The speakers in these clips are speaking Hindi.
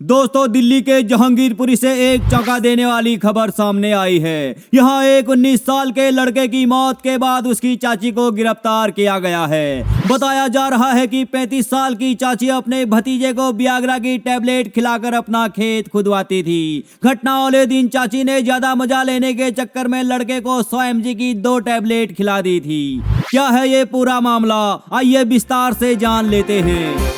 दोस्तों, दिल्ली के जहांगीरपुरी से एक चौंका देने वाली खबर सामने आई है। यहाँ एक 19 साल के लड़के की मौत के बाद उसकी चाची को गिरफ्तार किया गया है। बताया जा रहा है कि 35 साल की चाची अपने भतीजे को वियाग्रा की टैबलेट खिलाकर अपना खेत खुदवाती थी। घटना वाले दिन चाची ने ज्यादा मजा लेने के चक्कर में लड़के को 100 mg की 2 टैबलेट खिला दी थी। क्या है ये पूरा मामला, आइए विस्तार से जान लेते हैं।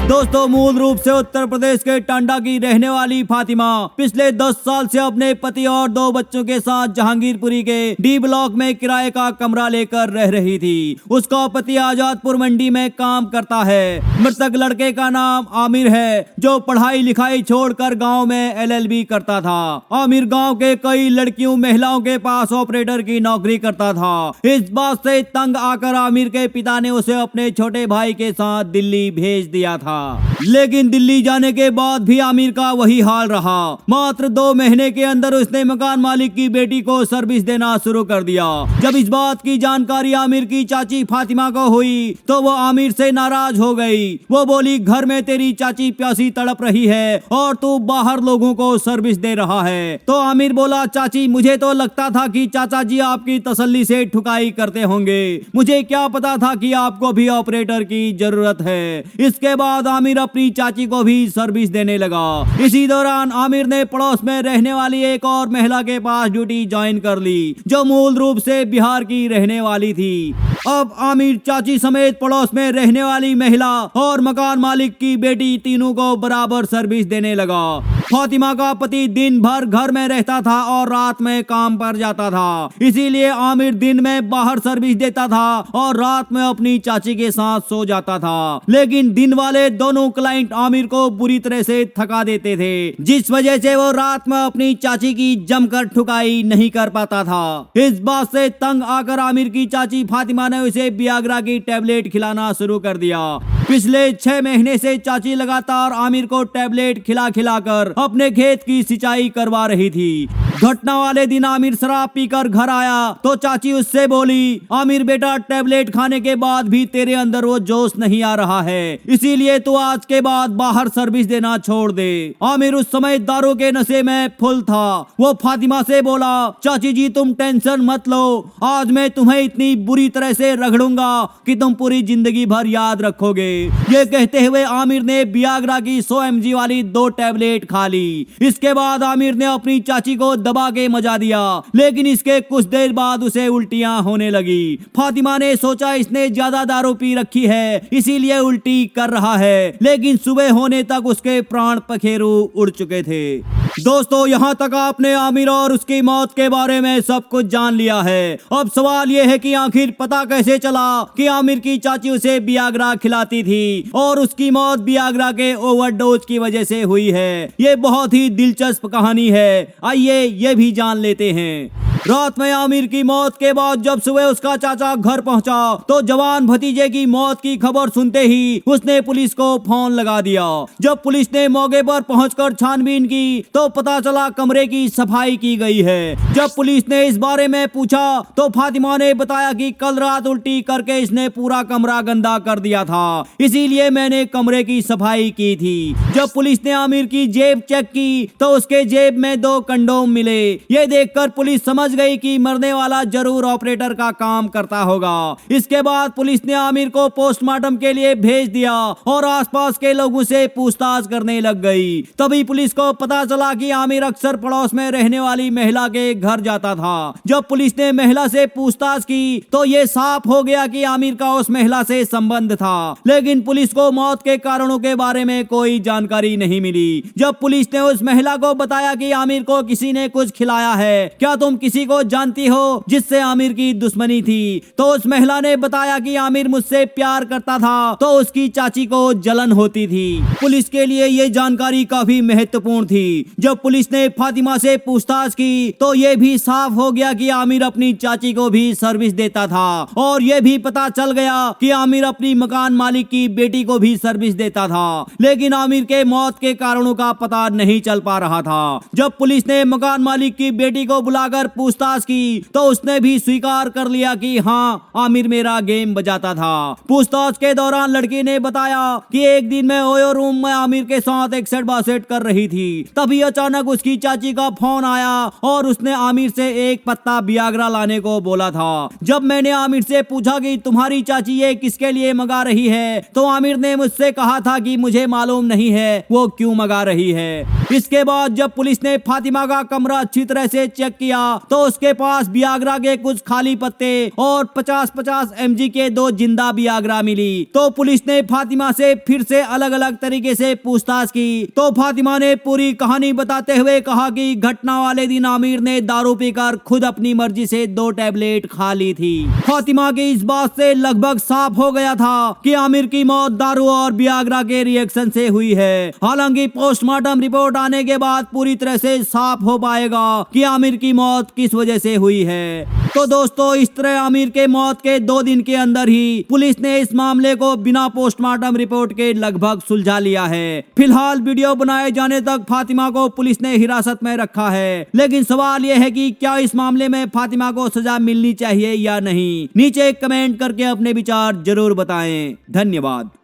दोस्तों, मूल रूप से उत्तर प्रदेश के टांडा की रहने वाली फातिमा पिछले 10 साल से अपने पति और 2 बच्चों के साथ जहांगीरपुरी के डी ब्लॉक में किराए का कमरा लेकर रह रही थी। उसका पति आजादपुर मंडी में काम करता है। मृतक लड़के का नाम आमिर है, जो पढ़ाई लिखाई छोड़कर गांव में LLB करता था। आमिर गांव के कई लड़कियों महिलाओं के पास ऑपरेटर की नौकरी करता था। इस बात से तंग आकर आमिर के पिता ने उसे अपने छोटे भाई के साथ दिल्ली भेज दिया था। लेकिन दिल्ली जाने के बाद भी आमिर का वही हाल रहा। मात्र 2 महीने के अंदर उसने मकान मालिक की बेटी को सर्विस देना शुरू कर दिया। जब इस बात की जानकारी आमिर की चाची फातिमा को हुई तो वो आमिर से नाराज हो गई। वो बोली, घर में तेरी चाची प्यासी तड़प रही है और तू बाहर लोगों को सर्विस दे रहा है। तो आमिर बोला, चाची मुझे तो लगता था कि चाचा जी आपकी तसल्ली से ठुकाई करते होंगे, मुझे क्या पता था कि आपको भी ऑपरेटर की जरूरत है। इसके बाद आमिर अपनी चाची को भी सर्विस देने लगा। इसी दौरान आमिर ने पड़ोस में रहने वाली एक और महिला के पास ड्यूटी ज्वाइन कर ली, जो मूल रूप से बिहार की रहने वाली थी। अब आमिर चाची समेत पड़ोस में रहने वाली महिला और मकान मालिक की बेटी तीनों को बराबर सर्विस देने लगा। फातिमा का पति दिन भर घर में रहता था और रात में काम पर जाता था, इसीलिए आमिर दिन में बाहर सर्विस देता था और रात में अपनी चाची के साथ सो जाता था। लेकिन दिन वाले दोनों क्लाइंट आमिर को बुरी तरह से थका देते थे, जिस वजह से वो रात में अपनी चाची की जमकर ठुकाई नहीं कर पाता था। इस बात से तंग आकर आमिर की चाची फातिमा ने उसे वियाग्रा की टैबलेट खिलाना शुरू कर दिया। पिछले 6 महीने से चाची लगातार आमिर को टैबलेट खिला खिलाकर अपने खेत की सिंचाई करवा रही थी। घटना वाले दिन आमिर शराब पीकर घर आया तो चाची उससे बोली, आमिर बेटा, टैबलेट खाने के बाद भी तेरे अंदर वो जोश नहीं आ रहा है, इसीलिए तू आज के बाद बाहर सर्विस देना छोड़ दे। आमिर उस समय दारू के नशे में फुल था। वो फातिमा से बोला, चाची जी तुम टेंशन मत लो, आज मैं तुम्हें इतनी बुरी तरह से रगड़ूंगा कि तुम पूरी जिंदगी भर याद रखोगे। ये कहते हुए आमिर ने वियाग्रा की 100 mg वाली 2 टैबलेट खा ली। इसके बाद आमिर ने अपनी चाची को दबा के मजा दिया, लेकिन इसके कुछ देर बाद उसे उल्टियां होने लगी। फातिमा ने सोचा इसने ज्यादा दारू पी रखी है, इसीलिए उल्टी कर रहा है, लेकिन सुबह होने तक उसके प्राण पखेरु उड़ चुके थे। दोस्तों, यहाँ तक आपने आमिर और उसकी मौत के बारे में सब कुछ जान लिया है। अब सवाल यह है कि आखिर पता कैसे चला कि आमिर की चाची उसे वियाग्रा खिलाती थी और उसकी मौत वियाग्रा के ओवरडोज की वजह से हुई है। ये बहुत ही दिलचस्प कहानी है, आइए ये भी जान लेते हैं। रात में आमिर की मौत के बाद जब सुबह उसका चाचा घर पहुंचा तो जवान भतीजे की मौत की खबर सुनते ही उसने पुलिस को फोन लगा दिया। जब पुलिस ने मौके पर पहुंचकर छानबीन की तो पता चला कमरे की सफाई की गई है। जब पुलिस ने इस बारे में पूछा तो फातिमा ने बताया कि कल रात उल्टी करके इसने पूरा कमरा गंदा कर दिया था, इसीलिए मैंने कमरे की सफाई की थी। जब पुलिस ने आमिर की जेब चेक की तो उसके जेब में 2 कंडोम मिले। ये देखकर पुलिस समझ गई कि मरने वाला जरूर ऑपरेटर का काम करता होगा। इसके बाद पुलिस ने आमिर को पोस्टमार्टम के लिए भेज दिया और आसपास के लोगों से पूछताछ करने लग गई। तभी पुलिस को पता चला कि आमिर अक्सर पड़ोस में रहने वाली महिला के घर जाता था। जब पुलिस ने महिला से पूछताछ की तो ये साफ हो गया कि आमिर का उस महिला से संबंध था, लेकिन पुलिस को मौत के कारणों के बारे में कोई जानकारी नहीं मिली। जब पुलिस ने उस महिला को बताया कि आमिर को किसी ने कुछ खिलाया है, क्या तुम किसी को जानती हो जिससे आमिर की दुश्मनी थी, तो उस महिला ने बताया कि आमिर मुझसे प्यार करता था तो उसकी चाची को जलन होती थी। पुलिस के लिए ये जानकारी काफी महत्वपूर्ण थी। जब पुलिस ने फातिमा से पूछताछ की तो ये भी साफ हो गया कि आमिर अपनी चाची को भी सर्विस देता था और ये भी पता चल गया कि आमिर अपनी मकान मालिक की बेटी को भी सर्विस देता था। लेकिन आमिर के मौत के कारणों का पता नहीं चल पा रहा था। जब पुलिस ने मकान मालिक की बेटी को बुलाकर पूछताछ की तो उसने भी स्वीकार कर लिया कि हाँ, आमिर मेरा गेम बजाता था। पूछताछ के दौरान लड़की ने बताया कि एक दिन मैं ओयो रूम में आमिर के साथ एक सेट बासेट कर रही थी। तभी अचानक उसकी चाची का फोन आया और उसने आमिर से एक पत्ता बियाग्रा लाने को बोला था। जब मैंने आमिर से पूछा कि तुम्हारी चाची ये किसके लिए मंगा रही है, तो आमिर ने मुझसे कहा था कि मुझे मालूम नहीं है वो क्यों मंगा रही है। इसके बाद जब पुलिस ने फातिमा का कमरा अच्छी तरह से चेक किया तो उसके पास बियाग्रा के कुछ खाली पत्ते और 50-50 mg के 2 जिंदा बियाग्रा मिली। तो पुलिस ने फातिमा से फिर से अलग अलग तरीके से पूछताछ की तो फातिमा ने पूरी कहानी बताते हुए कहा कि घटना वाले दिन आमिर ने दारू पीकर खुद अपनी मर्जी से 2 टैबलेट खा ली थी। फातिमा की इस बात से लगभग साफ हो गया था कि आमिर की मौत दारू और बियाग्रा के रिएक्शन से हुई है। हालांकि पोस्टमार्टम रिपोर्ट आने के बाद पूरी तरह से साफ हो पाएगा कि आमिर की मौत किस वजह से हुई है। तो दोस्तों, इस तरह आमिर के मौत के 2 दिन के अंदर ही पुलिस ने इस मामले को बिना पोस्टमार्टम रिपोर्ट के लगभग सुलझा लिया है। फिलहाल वीडियो बनाए जाने तक फातिमा को पुलिस ने हिरासत में रखा है, लेकिन सवाल यह है कि क्या इस मामले में फातिमा को सजा मिलनी चाहिए या नहीं। नीचे कमेंट करके अपने विचार जरूर बताएं। धन्यवाद।